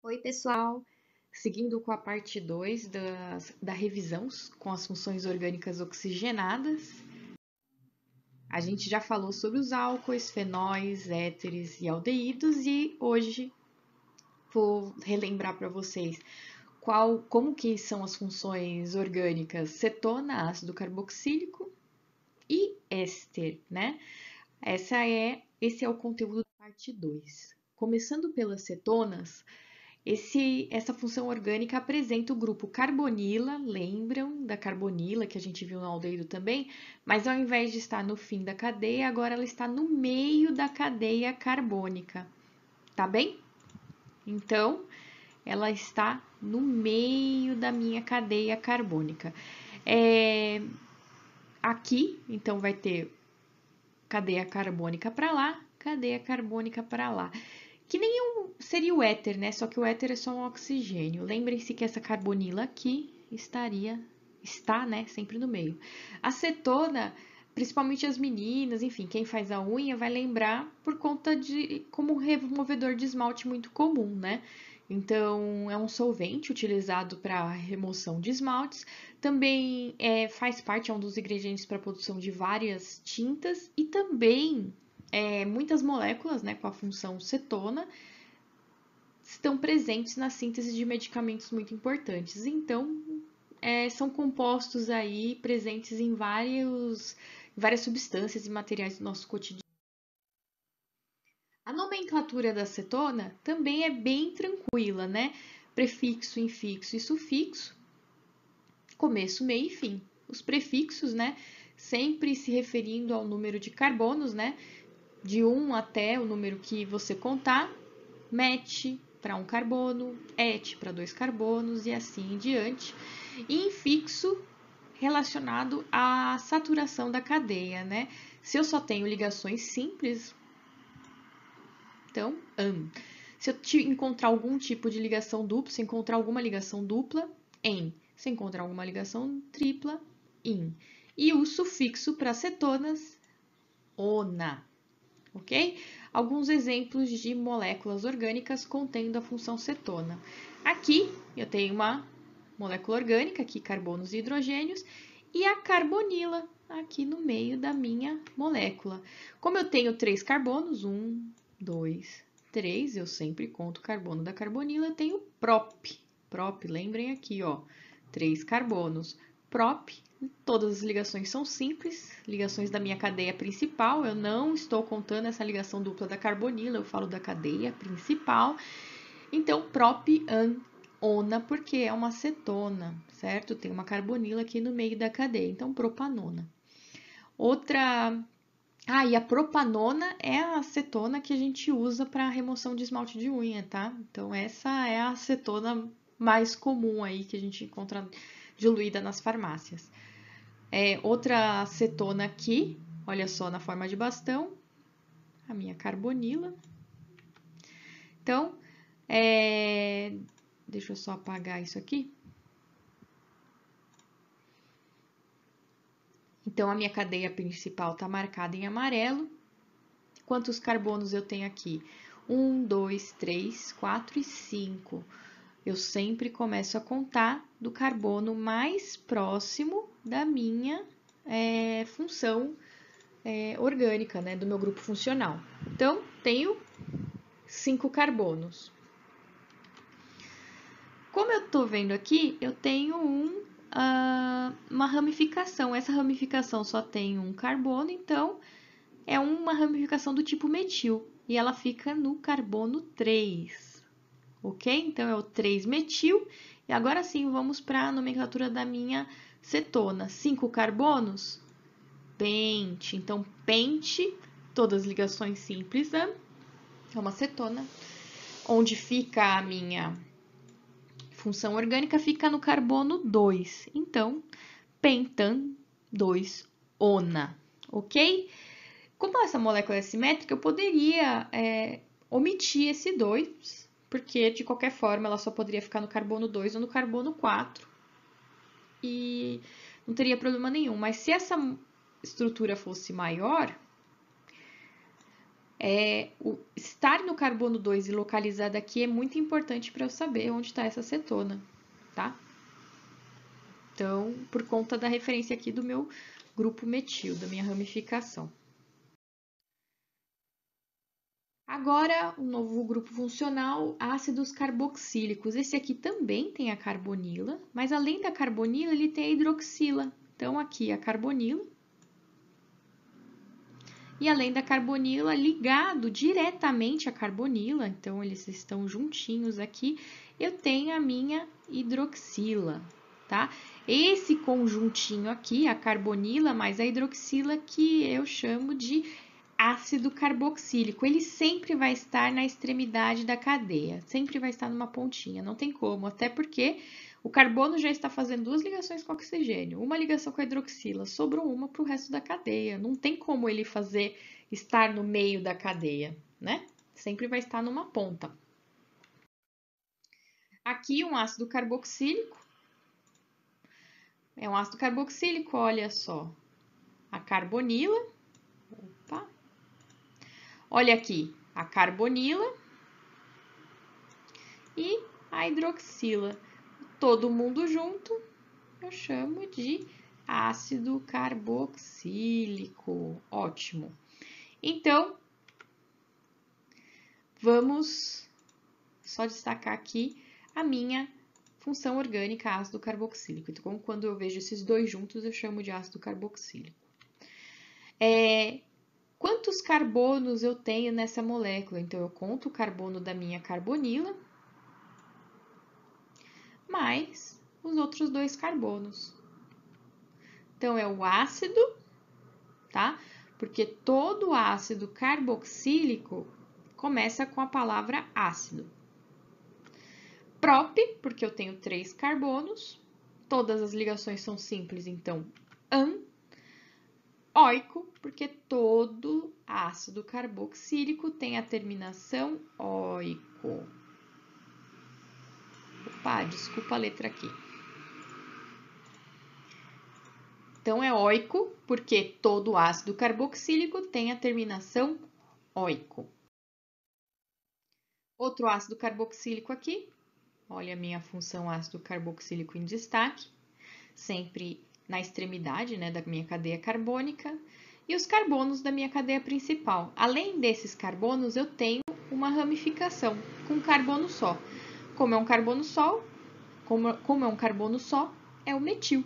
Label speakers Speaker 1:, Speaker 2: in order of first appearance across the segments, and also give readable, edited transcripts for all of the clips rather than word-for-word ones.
Speaker 1: Oi, pessoal! Seguindo com a parte 2 da revisão com as funções orgânicas oxigenadas, a gente já falou sobre os álcoois, fenóis, éteres e aldeídos e hoje vou relembrar para vocês como que são as funções orgânicas cetona, ácido carboxílico e éster, né? Esse é o conteúdo da parte 2. Começando pelas cetonas, essa função orgânica apresenta o grupo carbonila, lembram da carbonila que a gente viu no aldeído também? Mas ao invés de estar no fim da cadeia, agora ela está no meio da cadeia carbônica, tá bem? Então, ela está no meio da minha cadeia carbônica. Aqui, então, vai ter cadeia carbônica para lá, cadeia carbônica para lá. Que nem seria o éter, né? Só que o éter é só um oxigênio. Lembrem-se que essa carbonila aqui está, né? Sempre no meio. A cetona, principalmente as meninas, enfim, quem faz a unha vai lembrar por conta de como um removedor de esmalte muito comum, né? Então, é um solvente utilizado para remoção de esmaltes. Também faz parte, é um dos ingredientes para a produção de várias tintas e também muitas moléculas, né, com a função cetona, estão presentes na síntese de medicamentos muito importantes. Então, são compostos aí presentes em várias substâncias e materiais do nosso cotidiano. A nomenclatura da cetona também é bem tranquila, né? Prefixo, infixo e sufixo, começo, meio e fim. Os prefixos, né, sempre se referindo ao número de carbonos, né, de 1 até o número que você contar, met para 1 carbono, et para 2 carbonos e assim em diante. E infixo relacionado à saturação da cadeia, né? Se eu só tenho ligações simples, então, Se eu encontrar algum tipo de ligação dupla, se encontrar alguma ligação dupla, em. Se encontrar alguma ligação tripla, in. E o sufixo para cetonas, ona, ok? Alguns exemplos de moléculas orgânicas contendo a função cetona. Aqui eu tenho uma molécula orgânica, aqui carbonos e hidrogênios, e a carbonila aqui no meio da minha molécula. Como eu tenho 3 carbonos, 1, 2, 3, eu sempre conto o carbono da carbonila, eu tenho prop. Prop, lembrem aqui, ó, 3 carbonos. Prop, todas as ligações são simples, ligações da minha cadeia principal, eu não estou contando essa ligação dupla da carbonila, eu falo da cadeia principal. Então, prop, ona, porque é uma cetona, certo? Tem uma carbonila aqui no meio da cadeia, então propanona. E a propanona é a acetona que a gente usa para remoção de esmalte de unha, tá? Então, essa é a acetona mais comum aí que a gente encontra diluída nas farmácias. Outra acetona aqui, olha só, na forma de bastão, a minha carbonila. Então, deixa eu só apagar isso aqui. Então, a minha cadeia principal está marcada em amarelo. Quantos carbonos eu tenho aqui? 1, 2, 3, 4 e 5. Eu sempre começo a contar do carbono mais próximo da minha função orgânica, né, do meu grupo funcional. Então, tenho 5 carbonos. Como eu estou vendo aqui, eu tenho uma ramificação. Essa ramificação só tem um carbono, então é uma ramificação do tipo metil. E ela fica no carbono 3. Ok? Então, é o 3-metil. E agora sim, vamos para a nomenclatura da minha cetona. 5 carbonos? Pente. Então, pente, todas as ligações simples, é uma cetona. Onde fica a minha função orgânica fica no carbono 2. Então, pentan 2-ona, ok? Como essa molécula é simétrica, eu poderia omitir esse 2, porque de qualquer forma ela só poderia ficar no carbono 2 ou no carbono 4 e não teria problema nenhum. Mas se essa estrutura fosse maior, Estar no carbono 2 e localizado aqui é muito importante para eu saber onde está essa cetona, tá? Então, por conta da referência aqui do meu grupo metil, da minha ramificação. Agora, o novo grupo funcional, ácidos carboxílicos. Esse aqui também tem a carbonila, mas além da carbonila, ele tem a hidroxila. Então, aqui a carbonila. E além da carbonila, ligado diretamente à carbonila, então eles estão juntinhos aqui, eu tenho a minha hidroxila, tá? Esse conjuntinho aqui, a carbonila mais a hidroxila, que eu chamo de ácido carboxílico, ele sempre vai estar na extremidade da cadeia, sempre vai estar numa pontinha, não tem como, até porque o carbono já está fazendo duas ligações com oxigênio, uma ligação com a hidroxila, sobrou uma para o resto da cadeia, não tem como ele estar no meio da cadeia, né? Sempre vai estar numa ponta. Aqui um ácido carboxílico, é um ácido carboxílico, olha só, a carbonila, opa. Olha aqui, a carbonila e a hidroxila. Todo mundo junto, eu chamo de ácido carboxílico. Ótimo. Então, vamos só destacar aqui a minha função orgânica ácido carboxílico. Então, quando eu vejo esses dois juntos, eu chamo de ácido carboxílico. Quantos carbonos eu tenho nessa molécula? Então, eu conto o carbono da minha carbonila, mais os outros dois carbonos. Então, é o ácido, tá? Porque todo ácido carboxílico começa com a palavra ácido. Prop, porque eu tenho 3 carbonos. Todas as ligações são simples, então, an. Oico, porque todo ácido carboxílico tem a terminação oico. Opa, desculpa a letra aqui. Então, é oico, porque todo ácido carboxílico tem a terminação oico. Outro ácido carboxílico aqui. Olha a minha função ácido carboxílico em destaque. Sempre na extremidade, né, da minha cadeia carbônica. E os carbonos da minha cadeia principal. Além desses carbonos, eu tenho uma ramificação com um carbono só. Como é um carbono só, é o metil.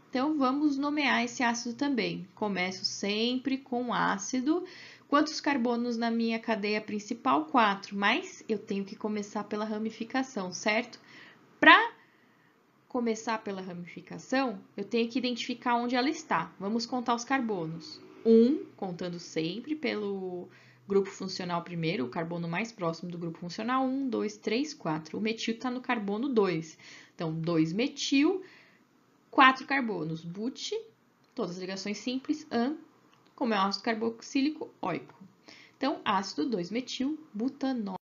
Speaker 1: Então, vamos nomear esse ácido também. Começo sempre com ácido. Quantos carbonos na minha cadeia principal? 4, mas eu tenho que começar pela ramificação, certo? Para começar pela ramificação, eu tenho que identificar onde ela está. Vamos contar os carbonos. 1, contando sempre pelo grupo funcional primeiro, o carbono mais próximo do grupo funcional. 1, 2, 3, 4. O metil está no carbono 2. Então, 2 metil, 4 carbonos. But, todas as ligações simples, an, como é um ácido carboxílico, oico. Então, ácido 2-metil-butanol.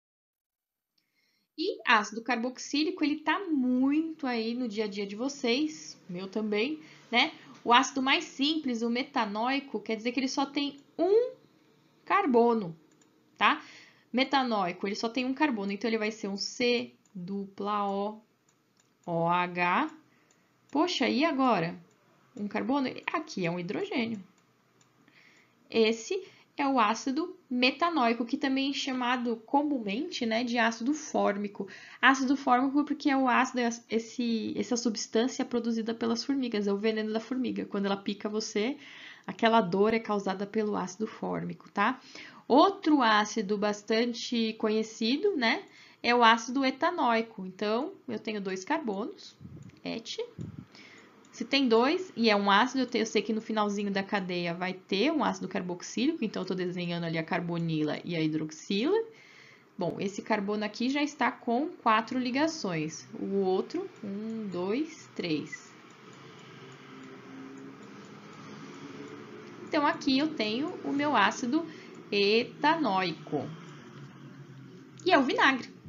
Speaker 1: E ácido carboxílico, ele tá muito aí no dia a dia de vocês, meu também, né? O ácido mais simples, o metanóico, quer dizer que ele só tem um carbono, tá? Metanóico, ele só tem um carbono, então ele vai ser um C dupla O, OH. Poxa, e agora? Um carbono? Aqui é um hidrogênio. Esse é o ácido metanóico, que também é chamado comumente, né, de ácido fórmico. Ácido fórmico porque é o ácido, essa substância produzida pelas formigas, é o veneno da formiga. Quando ela pica você, aquela dor é causada pelo ácido fórmico, tá? Outro ácido bastante conhecido, né, é o ácido etanóico. Então, eu tenho 2 carbonos, et. Se tem 2 e é um ácido, eu sei que no finalzinho da cadeia vai ter um ácido carboxílico, então eu estou desenhando ali a carbonila e a hidroxila. Bom, esse carbono aqui já está com 4 ligações. O outro, 1, 2, 3. Então, aqui eu tenho o meu ácido etanóico. E é o vinagre.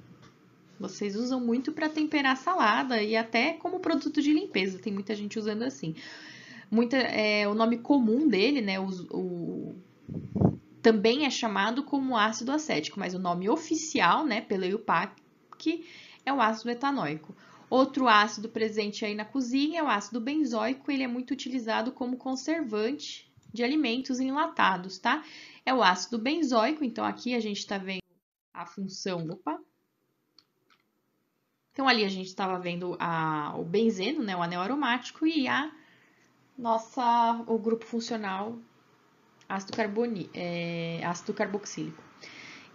Speaker 1: Vocês usam muito para temperar salada e até como produto de limpeza. Tem muita gente usando assim. O nome comum dele, né? também é chamado como ácido acético, mas o nome oficial, né, pela EUPAC, é o ácido etanóico. Outro ácido presente aí na cozinha é o ácido benzoico, ele é muito utilizado como conservante de alimentos enlatados, tá? É o ácido benzoico, então aqui a gente está vendo a função, Então ali a gente estava vendo o benzeno, né, o anel aromático, e o grupo funcional ácido carboxílico.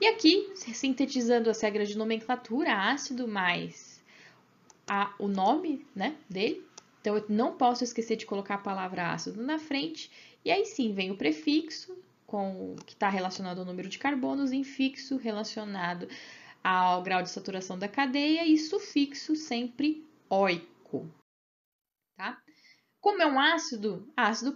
Speaker 1: E aqui, sintetizando as regras de nomenclatura, ácido mais o nome, né, dele. Então, eu não posso esquecer de colocar a palavra ácido na frente. E aí sim, vem o prefixo, que está relacionado ao número de carbonos, infixo relacionado ao grau de saturação da cadeia e sufixo sempre oico, tá? Como é um ácido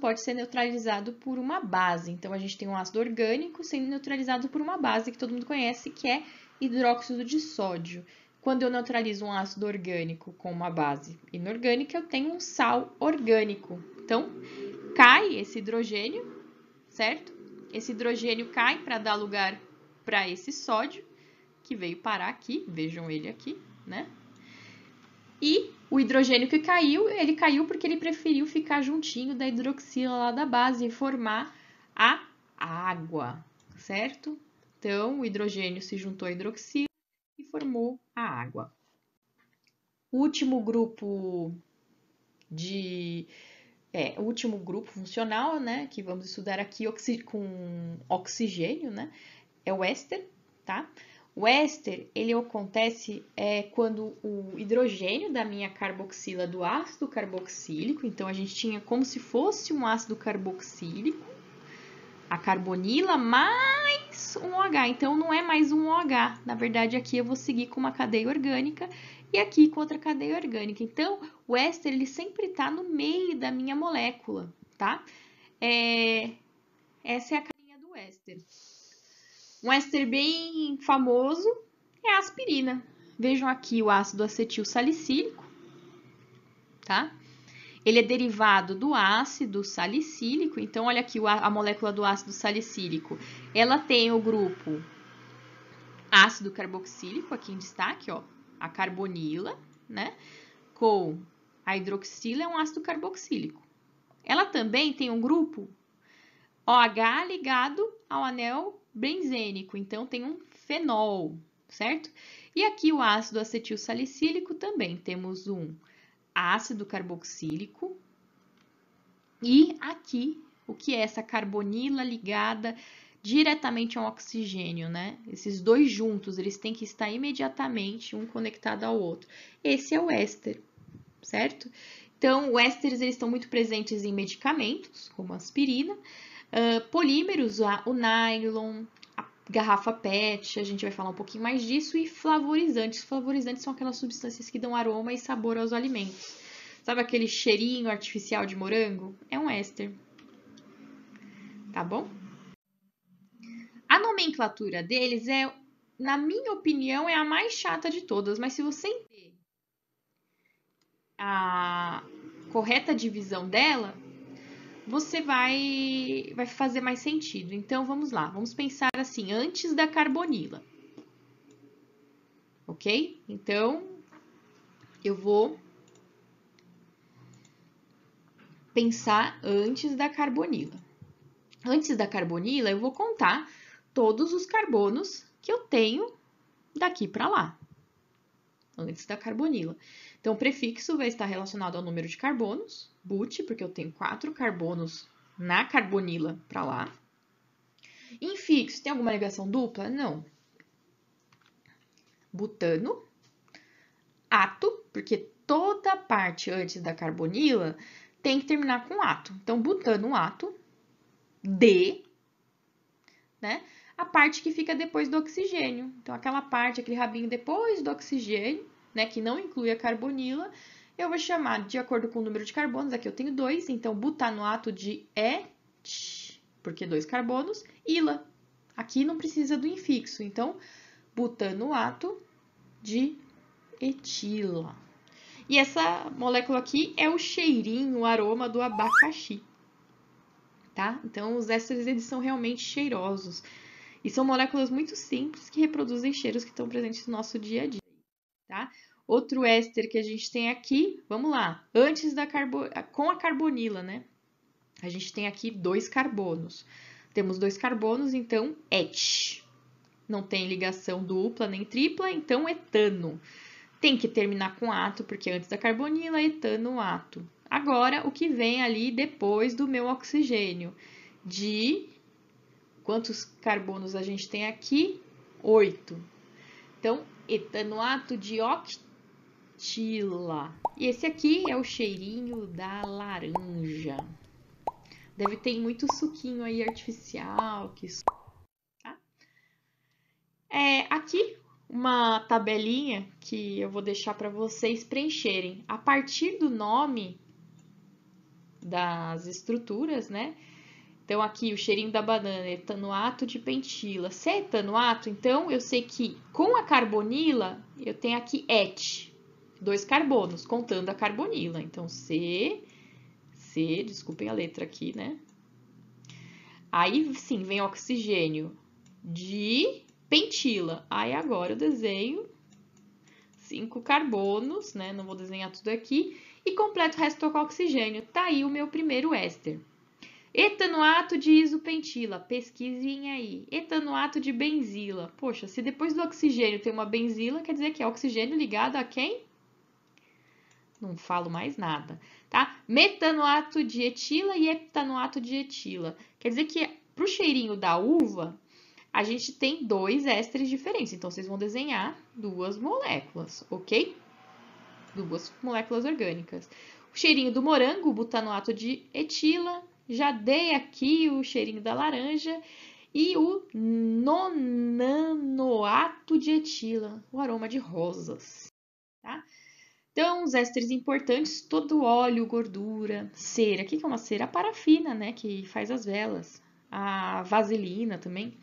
Speaker 1: pode ser neutralizado por uma base. Então, a gente tem um ácido orgânico sendo neutralizado por uma base que todo mundo conhece, que é hidróxido de sódio. Quando eu neutralizo um ácido orgânico com uma base inorgânica, eu tenho um sal orgânico. Então, cai esse hidrogênio, certo? Esse hidrogênio cai para dar lugar para esse sódio, que veio parar aqui, vejam ele aqui, né? E o hidrogênio que caiu, ele caiu porque ele preferiu ficar juntinho da hidroxila lá da base e formar a água, certo? Então, o hidrogênio se juntou à hidroxila e formou a água. O último grupo o último grupo funcional, né, que vamos estudar aqui com oxigênio, né, é o éster, tá? O éster, ele acontece quando o hidrogênio da minha carboxila do ácido carboxílico, então a gente tinha como se fosse um ácido carboxílico, a carbonila mais um OH, então não é mais um OH, na verdade aqui eu vou seguir com uma cadeia orgânica e aqui com outra cadeia orgânica. Então, o éster, ele sempre está no meio da minha molécula, tá? Essa é a carinha do éster. Um éster bem famoso é a aspirina. Vejam aqui o ácido acetil salicílico, tá? Ele é derivado do ácido salicílico. Então, olha aqui a molécula do ácido salicílico. Ela tem o grupo ácido carboxílico, aqui em destaque, ó, a carbonila, né? Com a hidroxila é um ácido carboxílico. Ela também tem um grupo OH ligado ao anel benzênico, então tem um fenol, certo? E aqui o ácido acetil salicílico também temos um ácido carboxílico e aqui o que é essa carbonila ligada diretamente ao oxigênio, né? Esses dois juntos, eles têm que estar imediatamente um conectado ao outro. Esse é o éster, certo? Então, os ésteres eles estão muito presentes em medicamentos, como aspirina, polímeros, o nylon, a garrafa PET, a gente vai falar um pouquinho mais disso, e flavorizantes. Flavorizantes são aquelas substâncias que dão aroma e sabor aos alimentos. Sabe aquele cheirinho artificial de morango? É um éster. Tá bom? A nomenclatura deles na minha opinião, é a mais chata de todas, mas se você entender a correta divisão dela, você vai fazer mais sentido. Então, vamos lá. Vamos pensar assim, antes da carbonila. Ok? Então, eu vou pensar antes da carbonila. Antes da carbonila, eu vou contar todos os carbonos que eu tenho daqui para lá. Antes da carbonila. Então, o prefixo vai estar relacionado ao número de carbonos, but, porque eu tenho 4 carbonos na carbonila para lá. Infixo, tem alguma ligação dupla? Não. Butano. Ato, porque toda parte antes da carbonila tem que terminar com ato. Então, butano, ato. D, né? A parte que fica depois do oxigênio. Então, aquela parte, aquele rabinho depois do oxigênio, né, que não inclui a carbonila, eu vou chamar de acordo com o número de carbonos. Aqui eu tenho 2, então butanoato de et, porque 2 carbonos, ila. Aqui não precisa do infixo, então butanoato de etila. E essa molécula aqui é o cheirinho, o aroma do abacaxi. tá? Então, os ésteres, eles são realmente cheirosos. E são moléculas muito simples que reproduzem cheiros que estão presentes no nosso dia a dia, tá? Outro éster que a gente tem aqui, vamos lá, com a carbonila, né? A gente tem aqui 2 carbonos. Temos 2 carbonos, então, et. Não tem ligação dupla nem tripla, então, etano. Tem que terminar com ato, porque antes da carbonila, etano, ato. Agora, o que vem ali depois do meu oxigênio? Quantos carbonos a gente tem aqui? 8. Então, etanoato de octila. E esse aqui é o cheirinho da laranja. Deve ter muito suquinho aí artificial. Tá? Aqui, uma tabelinha que eu vou deixar para vocês preencherem. A partir do nome das estruturas, né? Então, aqui, o cheirinho da banana, etanoato de pentila. Se é etanoato, então, eu sei que com a carbonila, eu tenho aqui et, 2 carbonos, contando a carbonila. Então, desculpem a letra aqui, né? Aí, sim, vem oxigênio de pentila. Aí, agora eu desenho 5 carbonos, né? Não vou desenhar tudo aqui. E completo o resto com oxigênio. Tá aí o meu primeiro éster. Etanoato de isopentila, pesquisem aí. Etanoato de benzila. Poxa, se depois do oxigênio tem uma benzila, quer dizer que é oxigênio ligado a quem? Não falo mais nada, tá? Metanoato de etila e heptanoato de etila. Quer dizer que pro cheirinho da uva, a gente tem 2 ésteres diferentes. Então, vocês vão desenhar 2 moléculas, ok? 2 moléculas orgânicas. O cheirinho do morango, butanoato de etila. Já dei aqui o cheirinho da laranja e o nonanoato de etila, o aroma de rosas, tá? Então, os ésteres importantes, todo óleo, gordura, cera. O que é uma cera? A parafina, né, que faz as velas. A vaselina também.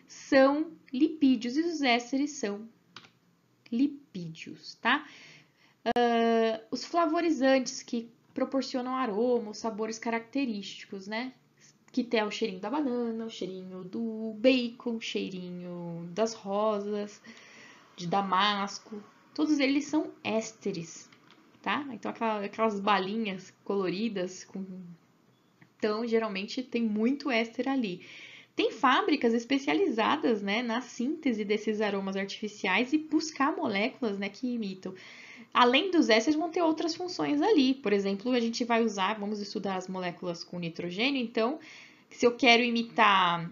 Speaker 1: São lipídios e os ésteres são lipídios, tá? Os flavorizantes que proporcionam aroma, os sabores característicos, né? Que tem o cheirinho da banana, o cheirinho do bacon, o cheirinho das rosas, de damasco. Todos eles são ésteres, tá? Então, aquelas balinhas coloridas, então, geralmente tem muito éster ali. Tem fábricas especializadas, né, na síntese desses aromas artificiais e buscar moléculas, né, que imitam. Além dos ésteres, vão ter outras funções ali. Por exemplo, a gente vai usar, vamos estudar as moléculas com nitrogênio. Então, se eu quero imitar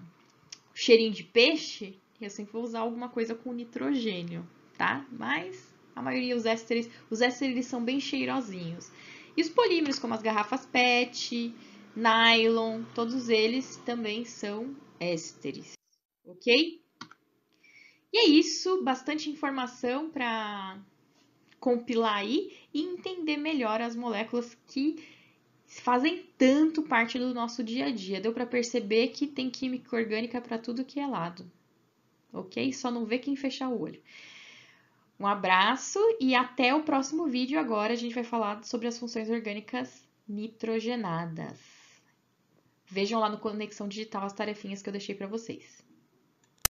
Speaker 1: cheirinho de peixe, eu sempre vou usar alguma coisa com nitrogênio, tá? Mas a maioria dos ésteres, os ésteres são bem cheirosinhos. E os polímeros, como as garrafas PET, nylon, todos eles também são ésteres, ok? E é isso, bastante informação para compilar aí e entender melhor as moléculas que fazem tanto parte do nosso dia a dia. Deu para perceber que tem química orgânica para tudo que é lado, ok? Só não vê quem fechar o olho. Um abraço e até o próximo vídeo. Agora a gente vai falar sobre as funções orgânicas nitrogenadas. Vejam lá no Conexão Digital as tarefinhas que eu deixei para vocês.